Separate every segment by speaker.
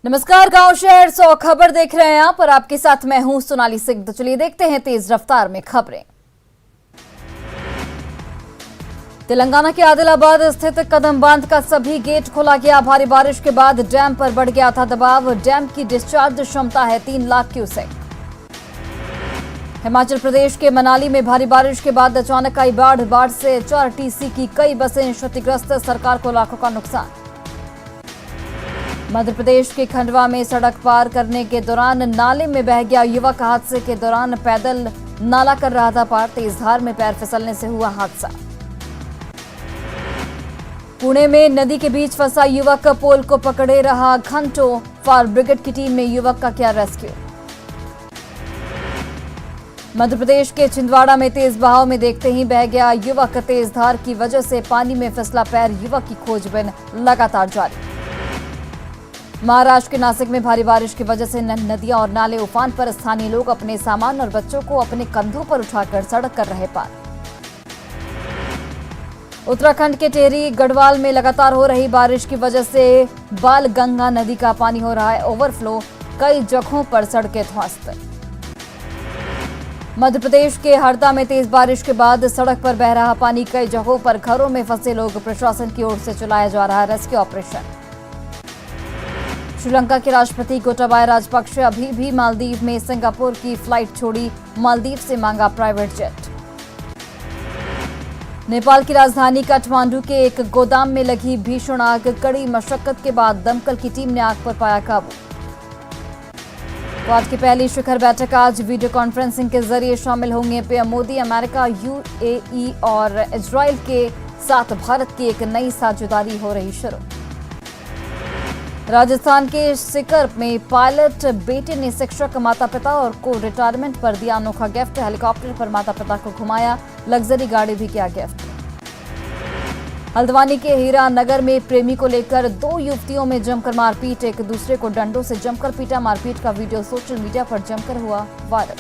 Speaker 1: नमस्कार, गांव शहर 100 खबर देख रहे हैं आप और आपके साथ मैं हूं सोनाली सिंह। तो चलिए देखते हैं तेज रफ्तार में खबरें। तेलंगाना के आदिलाबाद स्थित कदम बांध का सभी गेट खोला गया। भारी बारिश के बाद डैम पर बढ़ गया था दबाव। डैम की डिस्चार्ज क्षमता है 3 लाख क्यूसेक। हिमाचल प्रदेश के मनाली में भारी बारिश के बाद अचानक आई बाढ़ से 4 टीसी की कई बसें क्षतिग्रस्त, सरकार को लाखों का नुकसान। मध्य प्रदेश के खंडवा में सड़क पार करने के दौरान नाले में बह गया युवक। हादसे के दौरान पैदल नाला कर रहा था पार, तेज धार में पैर फिसलने से हुआ हादसा। पुणे में नदी के बीच फंसा युवक पोल को पकड़े रहा घंटों। फायर ब्रिगेड की टीम ने युवक का किया रेस्क्यू। मध्य प्रदेश के छिंदवाड़ा में तेज बहाव में देखते ही बह गया युवक। तेज धार की वजह से पानी में फिसला पैर, युवक की खोजबीन लगातार जारी। महाराष्ट्र के नासिक में भारी बारिश की वजह से नदियां और नाले उफान पर। स्थानीय लोग अपने सामान और बच्चों को अपने कंधों पर उठाकर सड़क कर रहे पार। उत्तराखंड के टेहरी गढ़वाल में लगातार हो रही बारिश की वजह से बाल गंगा नदी का पानी हो रहा है ओवरफ्लो। कई जगहों पर सड़कें ध्वस्त। मध्य प्रदेश के हरदा में तेज बारिश के बाद सड़क पर बह रहा पानी। कई जगहों पर घरों में फंसे लोग। प्रशासन की ओर से चलाया जा रहा रेस्क्यू ऑपरेशन। श्रीलंका के राष्ट्रपति गोटाबाया राजपक्षे अभी भी मालदीव में सिंगापुर की फ्लाइट छोड़ी। मालदीव से मांगा प्राइवेट जेट। नेपाल की राजधानी काठमांडू के एक गोदाम में लगी भीषण आग। कड़ी मशक्कत के बाद दमकल की टीम ने आग पर पाया काबू। क्वाड की पहली शिखर बैठक आज वीडियो कॉन्फ्रेंसिंग के जरिए शामिल होंगे पीएम मोदी। अमेरिका, यूएई और इजराइल के साथ भारत की एक नई साझेदारी हो रही शुरू। राजस्थान के सीकर में पायलट बेटे ने शिक्षक, माता पिता और को रिटायरमेंट पर दिया अनोखा गिफ्ट। हेलीकॉप्टर पर माता पिता को घुमाया, लग्जरी गाड़ी भी किया गिफ्ट। हल्द्वानी के हीरा नगर में प्रेमी को लेकर 2 युवतियों में जमकर मारपीट। एक दूसरे को डंडों से जमकर पीटा। मारपीट का वीडियो सोशल मीडिया पर जमकर हुआ वायरल।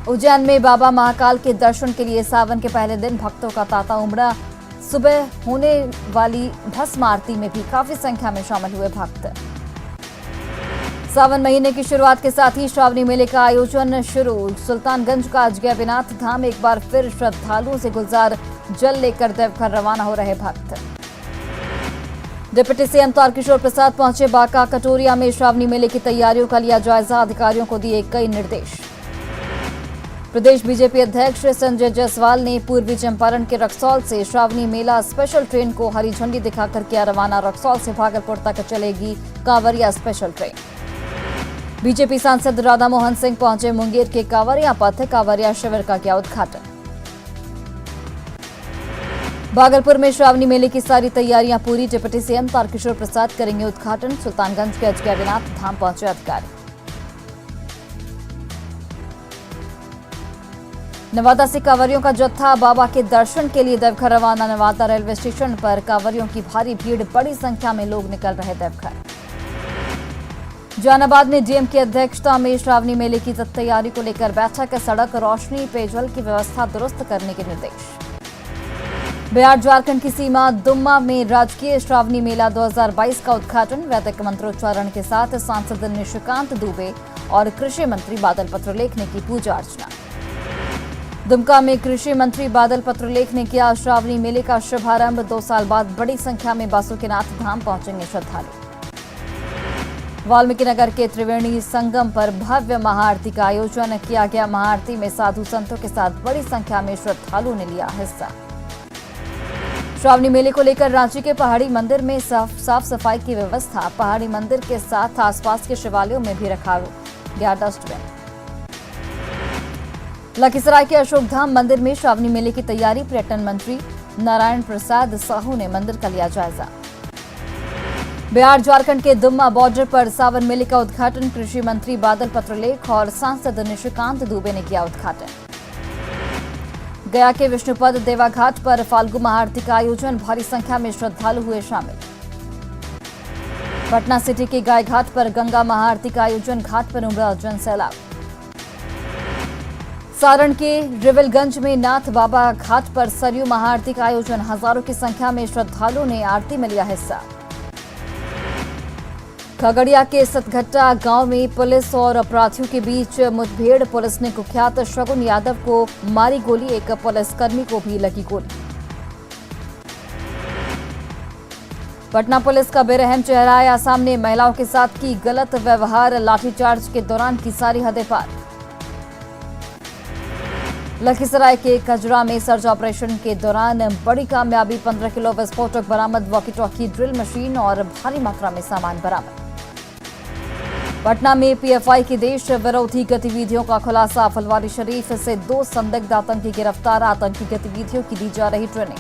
Speaker 1: उज्जैन में बाबा महाकाल के दर्शन के लिए सावन के पहले दिन भक्तों का तांता उमड़ा। सुबह होने वाली भस्म आरती में भी काफी संख्या में शामिल हुए भक्त। सावन महीने की शुरुआत के साथ ही श्रावणी मेले का आयोजन शुरू। सुल्तानगंज का अजगैबीनाथ धाम एक बार फिर श्रद्धालुओं से गुलजार। जल लेकर देवघर रवाना हो रहे भक्त। डिप्टी सीएम तारकिशोर प्रसाद पहुंचे बांका कटोरिया में। श्रावणी मेले की तैयारियों का लिया जायजा। अधिकारियों को दिए कई निर्देश। प्रदेश बीजेपी अध्यक्ष संजय जायसवाल ने पूर्वी चंपारण के रक्सौल से श्रावणी मेला स्पेशल ट्रेन को हरी झंडी दिखाकर किया रवाना। रक्सौल से भागलपुर तक चलेगी कांवरिया स्पेशल ट्रेन। बीजेपी सांसद राधा मोहन सिंह पहुंचे मुंगेर के कांवरिया पथ। कांवरिया शिविर का किया उद्घाटन। भागलपुर में श्रावणी मेले की सारी तैयारियां पूरी। डिप्टी सीएम तारकिशोर प्रसाद करेंगे उद्घाटन। सुल्तानगंज के अजगैबीनाथ धाम पहुंचे अधिकारी। नवादा से कांवरियों का जत्था बाबा के दर्शन के लिए देवघर रवाना। नवादा रेलवे स्टेशन पर कांवरियों की भारी भीड़। बड़ी संख्या में लोग निकल रहे देवघर। जहानाबाद में डीएम की अध्यक्षता में श्रावणी मेले की तैयारी को लेकर बैठक। सड़क, रोशनी, पेयजल की व्यवस्था दुरुस्त करने के निर्देश। बिहार झारखंड की सीमा दुम्मा में राजकीय श्रावणी मेला 2022 का उद्घाटन। वैदिक मंत्रोच्चारण के साथ सांसद निशिकांत दुबे और कृषि मंत्री बादल पत्रलेख ने की पूजा अर्चना। दुमका में कृषि मंत्री बादल पत्रलेख ने किया श्रावणी मेले का शुभारंभ। 2 साल बाद बड़ी संख्या में बासुकीनाथ धाम पहुंचेंगे श्रद्धालु। वाल्मीकि नगर के त्रिवेणी संगम पर भव्य महाआरती का आयोजन किया गया। महाआरती में साधु संतों के साथ बड़ी संख्या में श्रद्धालुओं ने लिया हिस्सा। श्रावणी मेले को लेकर रांची के पहाड़ी मंदिर में साफ सफाई की व्यवस्था। पहाड़ी मंदिर के साथ आसपास के शिवालयों में भी रखा गया डस्टबिन। लखीसराय के अशोकधाम मंदिर में श्रावणी मेले की तैयारी। पर्यटन मंत्री नारायण प्रसाद साहू ने मंदिर का लिया जायजा। बिहार झारखंड के दुम्मा बॉर्डर पर सावन मेले का उद्घाटन। कृषि मंत्री बादल पत्रलेख और सांसद निशिकांत दुबे ने किया उद्घाटन। गया के विष्णुपद देवाघाट पर फाल्गु महाआरती का आयोजन। भारी संख्या में श्रद्धालु हुए शामिल। पटना सिटी के गाय घाट पर गंगा महाआरती का आयोजन। घाट पर उमड़ा जनसैलाब। सारण के रिविलगंज में नाथ बाबा घाट पर सरयू महाआरती का आयोजन। हजारों की संख्या में श्रद्धालुओं ने आरती में लिया हिस्सा। खगड़िया के सतघट्टा गांव में पुलिस और अपराधियों के बीच मुठभेड़। पुलिस ने कुख्यात शगुन यादव को मारी गोली, एक पुलिसकर्मी को भी लगी गोली। पटना पुलिस का बेरहम चेहरा आया सामने, महिलाओं के साथ की गलत व्यवहार, लाठीचार्ज के दौरान की सारी हदें पार। लखीसराय के कजरा में सर्च ऑपरेशन के दौरान बड़ी कामयाबी, 15 किलो विस्फोटक बरामद, वॉकी टॉकी, ड्रिल मशीन और भारी मात्रा में सामान बरामद। पटना में पीएफआई की देश विरोधी गतिविधियों का खुलासा, फुलवारी शरीफ से 2 संदिग्ध आतंकी गिरफ्तार, आतंकी गतिविधियों की दी जा रही ट्रेनिंग।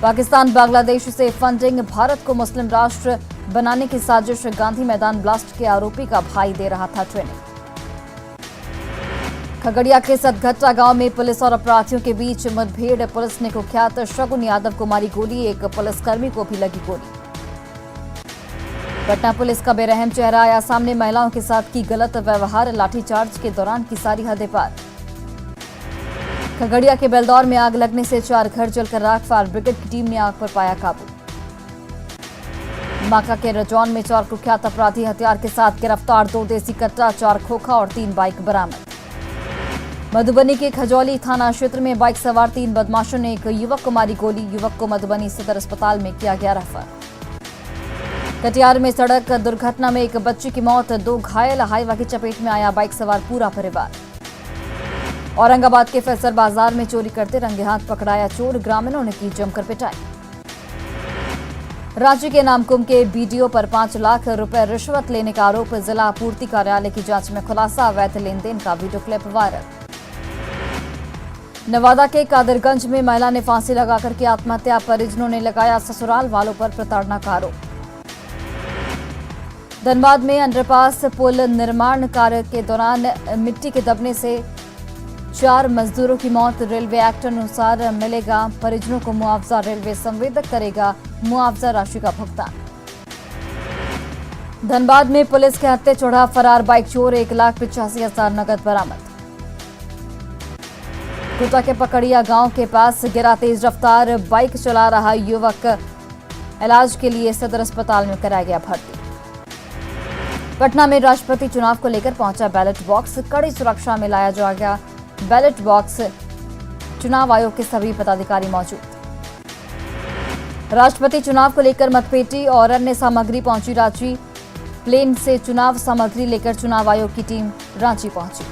Speaker 1: पाकिस्तान बांग्लादेश से फंडिंग, भारत को मुस्लिम राष्ट्र बनाने की साजिश, गांधी मैदान ब्लास्ट के आरोपी का भाई दे रहा था ट्रेनिंग। खगड़िया के सतघट्टा गांव में पुलिस और अपराधियों के बीच मुठभेड़। पुलिस ने कुख्यात शगुन यादव को मारी गोली, एक पुलिसकर्मी को भी लगी गोली। पटना पुलिस का बेरहम चेहरा आया सामने, महिलाओं के साथ की गलत व्यवहार, लाठीचार्ज के दौरान की सारी हदें पार। खगड़िया के बेलदौर में आग लगने से 4 घर जलकर राख, फायर ब्रिगेड की टीम ने आग पर पाया काबू। बांका के रजौन में 4 कुख्यात अपराधी हथियार के साथ गिरफ्तार, 2 देसी कट्टा, 4 खोखा और 3 बाइक बरामद। मधुबनी के खजौली थाना क्षेत्र में बाइक सवार 3 बदमाशों ने एक युवक को मारी गोली, युवक को मधुबनी सदर अस्पताल में किया गया रेफर। कटिहार में सड़क दुर्घटना में एक बच्ची की मौत, 2 घायल, हाईवा की चपेट में आया बाइक सवार पूरा परिवार। औरंगाबाद के फैसल बाजार में चोरी करते रंगे हाथ पकड़ाया चोर, ग्रामीणों ने की जमकर पिटाई। रांची के नामकुम के बीडीओ पर 5 लाख रुपए रिश्वत लेने का आरोप, जिला आपूर्ति कार्यालय की जांच में खुलासा, अवैध लेन देन का वीडियो क्लिप वायरल। नवादा के कादरगंज में महिला ने फांसी लगाकर की आत्महत्या, परिजनों ने लगाया ससुराल वालों पर प्रताड़ना का आरोप। धनबाद में अंडरपास पुल निर्माण कार्य के दौरान मिट्टी के दबने से 4 मजदूरों की मौत, रेलवे एक्ट अनुसार मिलेगा परिजनों को मुआवजा, रेलवे संवेदक करेगा मुआवजा राशि का भुगतान। धनबाद में पुलिस के हत्थे चढ़ा फरार बाइक चोर, 1,85,000 नकद बरामद। कोटा के पकड़िया गांव के पास गिरा तेज रफ्तार बाइक चला रहा युवक, इलाज के लिए सदर अस्पताल में कराया गया भर्ती। पटना में राष्ट्रपति चुनाव को लेकर पहुंचा बैलेट बॉक्स, कड़ी सुरक्षा में लाया जाएगा बैलेट बॉक्स, चुनाव आयोग के सभी पदाधिकारी मौजूद। राष्ट्रपति चुनाव को लेकर मतपेटी और अन्य सामग्री पहुंची रांची, प्लेन से चुनाव सामग्री लेकर चुनाव आयोग की टीम रांची पहुंची।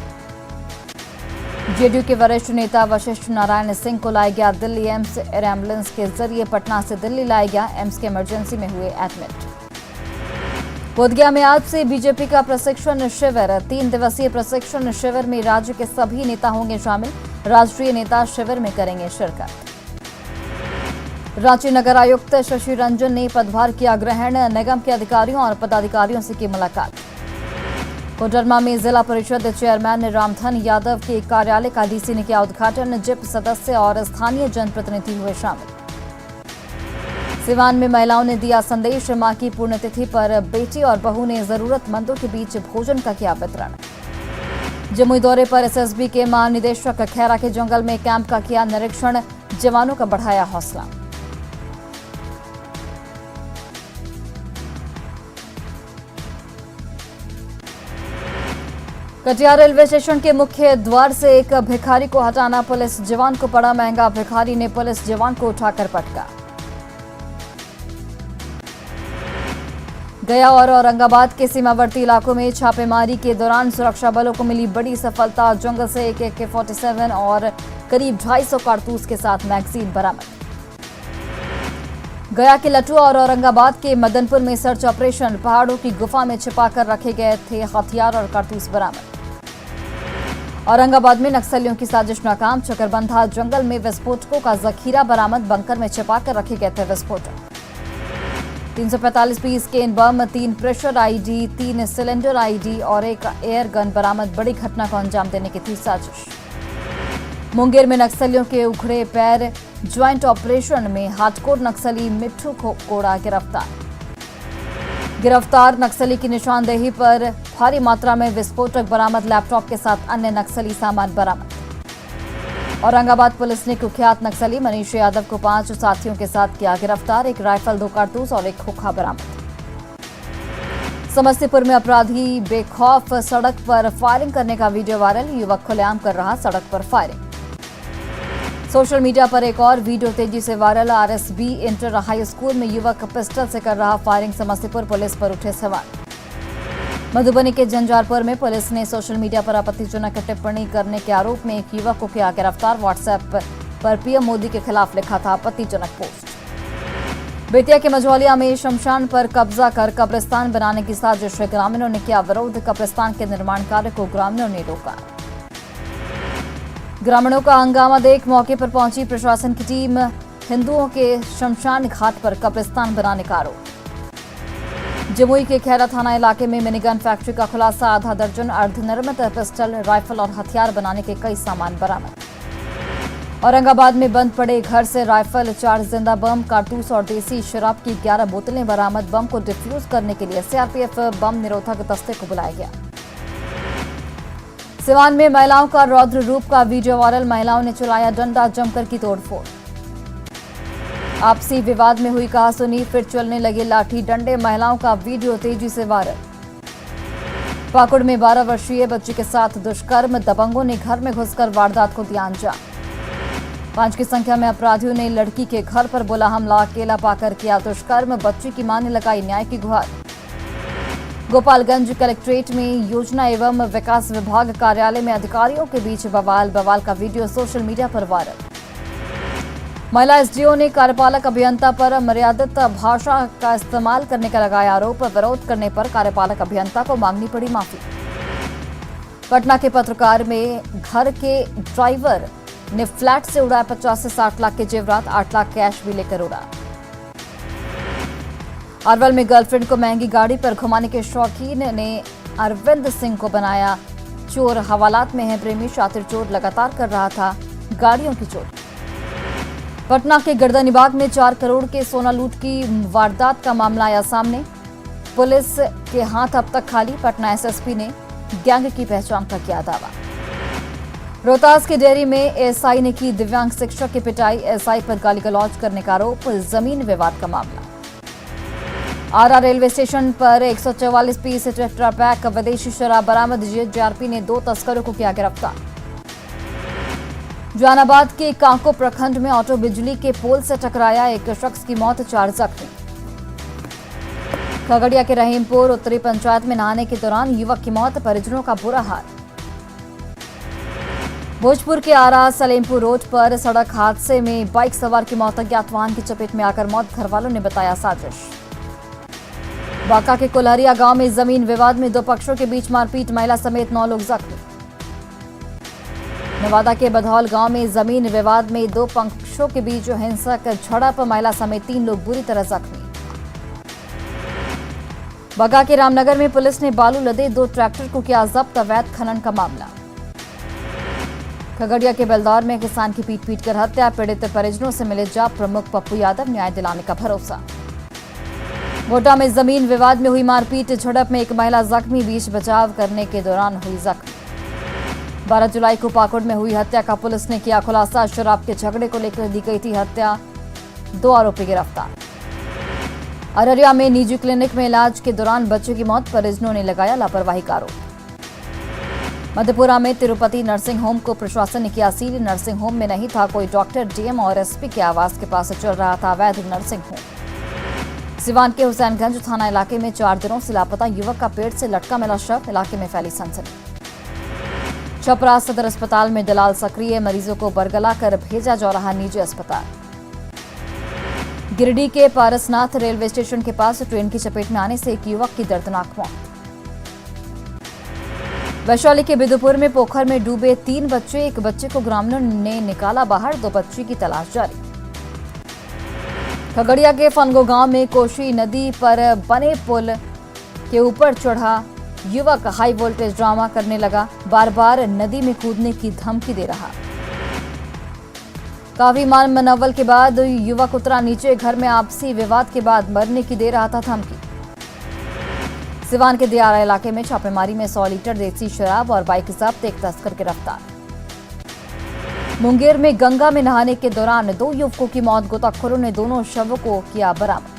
Speaker 1: जेडीयू के वरिष्ठ नेता वशिष्ठ नारायण सिंह को लाया गया दिल्ली एम्स, एयर एम्बुलेंस के जरिए पटना से दिल्ली लाया गया, एम्स के इमरजेंसी में हुए एडमिट। बोधगया में आज से बीजेपी का प्रशिक्षण शिविर, 3 दिवसीय प्रशिक्षण शिविर में राज्य के सभी नेता होंगे शामिल, राष्ट्रीय नेता शिविर में करेंगे शिरकत। रांची नगर आयुक्त शशि रंजन ने पदभार किया ग्रहण, निगम के अधिकारियों और पदाधिकारियों से की मुलाकात। कोडरमा में जिला परिषद चेयरमैन रामधन यादव के कार्यालय का डीसी ने किया उद्घाटन, जिप सदस्य और स्थानीय जनप्रतिनिधि हुए शामिल। सिवान में महिलाओं ने दिया संदेश, मां की पुण्यतिथि पर बेटी और बहू ने जरूरतमंदों के बीच भोजन का किया वितरण। जमुई दौरे पर एसएसबी के महानिदेशक खैरा के जंगल में कैंप का किया निरीक्षण, जवानों का बढ़ाया हौसला। कटिहार रेलवे स्टेशन के मुख्य द्वार से एक भिखारी को हटाना पुलिस जवान को पड़ा महंगा, भिखारी ने पुलिस जवान को उठाकर पटका। गया और औरंगाबाद के सीमावर्ती इलाकों में छापेमारी के दौरान सुरक्षा बलों को मिली बड़ी सफलता, जंगल से एक AK-47 और करीब 250 कारतूस के साथ मैगजीन बरामद। गया के लटुआ और औरंगाबाद के मदनपुर में सर्च ऑपरेशन, पहाड़ों की गुफा में छिपाकर रखे गए थे हथियार और कारतूस बरामद। औरंगाबाद में नक्सलियों की साजिश नाकाम, चकरबंधा जंगल में विस्फोटकों का जखीरा बरामद, बंकर में छिपाकर रखे गए थे विस्फोटक। 345 पीस केन बम, 3 प्रेशर आईडी, 3 सिलेंडर आईडी और एक एयर गन बरामद, बड़ी घटना को अंजाम देने की थी साजिश। मुंगेर में नक्सलियों के उखड़े पैर, ज्वाइंट ऑपरेशन में हार्डकोर नक्सली मिट्ठू कोड़ा गिरफ्तार नक्सली की निशानदेही पर भारी मात्रा में विस्फोटक बरामद, लैपटॉप के साथ अन्य नक्सली सामान बरामद। औरंगाबाद पुलिस ने कुख्यात नक्सली मनीष यादव को 5 साथियों के साथ किया गिरफ्तार, एक राइफल, 2 कारतूस और एक खोखा बरामद। समस्तीपुर में अपराधी बेखौफ सड़क पर फायरिंग करने का वीडियो वायरल। युवक खुलेआम कर रहा सड़क पर फायरिंग। सोशल मीडिया पर एक और वीडियो तेजी से viral. RSB inter high school में युवक पिस्टल से कर रहा फायरिंग। समस्तीपुर पुलिस पर उठे सवाल। मधुबनी के झंझारपुर में पुलिस ने सोशल मीडिया पर आपत्तिजनक टिप्पणी करने के आरोप में एक युवक को किया गिरफ्तार। व्हाट्सएप पर पीएम मोदी के खिलाफ लिखा था आपत्तिजनक पोस्ट। बेतिया के मझौलिया में शमशान पर कब्जा कर कब्रिस्तान बनाने की साजिश। ग्रामीणों ने किया विरोध। कब्रिस्तान के निर्माण कार्य को ग्रामीणों ने रोका। ग्रामीणों का हंगामा देख मौके पर पहुंची प्रशासन की टीम। हिंदुओं के शमशान घाट पर कब्रिस्तान बनाने का आरोप। जमुई के खैरा थाना इलाके में मिनीगन फैक्ट्री का खुलासा। आधा दर्जन अर्धनिर्मित पिस्टल, राइफल और हथियार बनाने के कई सामान बरामद। औरंगाबाद में बंद पड़े घर से राइफल, 4 जिंदा बम, कारतूस और देसी शराब की 11 बोतलें बरामद। बम को डिफ्यूज करने के लिए सीआरपीएफ बम निरोधक दस्ते को बुलाया गया। सिवान में महिलाओं का रौद्र रूप का वीडियो वायरल। महिलाओं ने चलाया डंडा, जमकर की तोड़फोड़। आपसी विवाद में हुई कहासुनी, फिर चलने लगे लाठी डंडे। महिलाओं का वीडियो तेजी से वायरल। पाकुड़ में 12 वर्षीय बच्ची के साथ दुष्कर्म। दबंगों ने घर में घुसकर वारदात को दिया अंजाम। 5 की संख्या में अपराधियों ने लड़की के घर पर बोला हमला। अकेला पाकर किया दुष्कर्म। बच्ची की मां ने लगाई न्याय की गुहार। गोपालगंज कलेक्ट्रेट में योजना एवं विकास विभाग कार्यालय में अधिकारियों के बीच बवाल का वीडियो सोशल मीडिया पर वायरल। महिला एसडीओ ने कार्यपालक अभियंता पर मर्यादित भाषा का इस्तेमाल करने का लगाया आरोप। विरोध करने पर कार्यपालक अभियंता को मांगनी पड़ी माफी। पटना के पत्रकार में घर के ड्राइवर ने फ्लैट से उड़ाया 50 से 60 लाख के जेवरात। 8 लाख कैश भी लेकर उड़ा। अरवल में गर्लफ्रेंड को महंगी गाड़ी पर घुमाने के शौकीन ने अरविंद सिंह को बनाया चोर। हवालात में है प्रेमी। शातिर चोर लगातार कर रहा था गाड़ियों की चोरी। पटना के गर्दनीबाग में 4 करोड़ के सोना लूट की वारदात का मामला आया सामने। पुलिस के हाथ अब तक खाली। पटना एसएसपी ने गैंग की पहचान का किया दावा। रोहतास की डेयरी में एसआई ने की दिव्यांग शिक्षक की पिटाई। एसआई पर गाली गलौज करने का आरोप। जमीन विवाद का मामला। आरा रेलवे स्टेशन पर 144 पीस टेट्रा पैक विदेशी शराब बरामद। जीआरपी ने 2 तस्करों को किया गिरफ्तार। जहानाबाद के कांको प्रखंड में ऑटो बिजली के पोल से टकराया। 1 शख्स की मौत, 4 जख्मी। खगड़िया के रहीमपुर उत्तरी पंचायत में नहाने के दौरान युवक की मौत, परिजनों का बुरा हाल। भोजपुर के आरा सलेमपुर रोड पर सड़क हादसे में बाइक सवार की मौत। अज्ञात वाहन की चपेट में आकर मौत, घरवालों ने बताया साजिश। बांका के कुल्हरिया गांव में जमीन विवाद में 2 पक्षों के बीच मारपीट, महिला समेत 9 लोग जख्मी। नवादा के बधौल गांव में जमीन विवाद में 2 पक्षों के बीच हिंसक झड़प, महिला समेत 3 लोग बुरी तरह जख्मी। बगा के रामनगर में पुलिस ने बालू लदे 2 ट्रैक्टर को किया जब्त। अवैध खनन का मामला। खगड़िया के बेलदौर में किसान की पीट कर हत्या, पीड़ित परिजनों से मिले जाप प्रमुख पप्पू यादव, न्याय दिलाने का भरोसा। गोड्डा में जमीन विवाद में हुई मारपीट, झड़प में 1 महिला जख्मी, बीच बचाव करने के दौरान हुई जख्मी। 12 जुलाई को पाकुड़ में हुई हत्या का पुलिस ने किया खुलासा। शराब के झगड़े को लेकर दी गई थी हत्या, 2 आरोपी गिरफ्तार। अररिया में निजी क्लिनिक में इलाज के दौरान बच्चे की मौत, परिजनों ने लगाया लापरवाही का आरोप। मधेपुरा में तिरुपति नर्सिंग होम को प्रशासन ने किया सील। नर्सिंग होम में नहीं था कोई डॉक्टर। डीएम और एसपी के आवास के पास चल रहा था अवैध नर्सिंग होम। सिवान के हुसैनगंज थाना इलाके में 4 दिनों से लापता युवक का पेट से लटका मिला शव, इलाके में फैली सनसनी। छपरा सदर अस्पताल में दलाल सक्रिय, मरीजों को बरगला कर भेजा जा रहा निजी अस्पताल। गिरिडीह के पारसनाथ रेलवे स्टेशन के पास ट्रेन की चपेट में आने से एक युवक की दर्दनाक मौत। वैशाली के बिदुपुर में पोखर में डूबे 3 बच्चे, 1 बच्चे को ग्रामीणों ने निकाला बाहर, 2 बच्ची की तलाश जारी। खगड़िया के फनगो गांव में कोशी नदी पर बने पुल के ऊपर चढ़ा युवक हाई वोल्टेज ड्रामा करने लगा, बार बार नदी में कूदने की धमकी दे रहा। काफी मान मनवल के बाद युवक उतरा नीचे, घर में आपसी विवाद के बाद मरने की दे रहा था धमकी। सिवान के दियारा इलाके में छापेमारी में 100 लीटर देसी शराब और बाइक जब्त, 1 तस्कर गिरफ्तार। मुंगेर में गंगा में नहाने के दौरान 2 युवकों की मौत, गोताखोरों ने दोनों शवों को किया बरामद।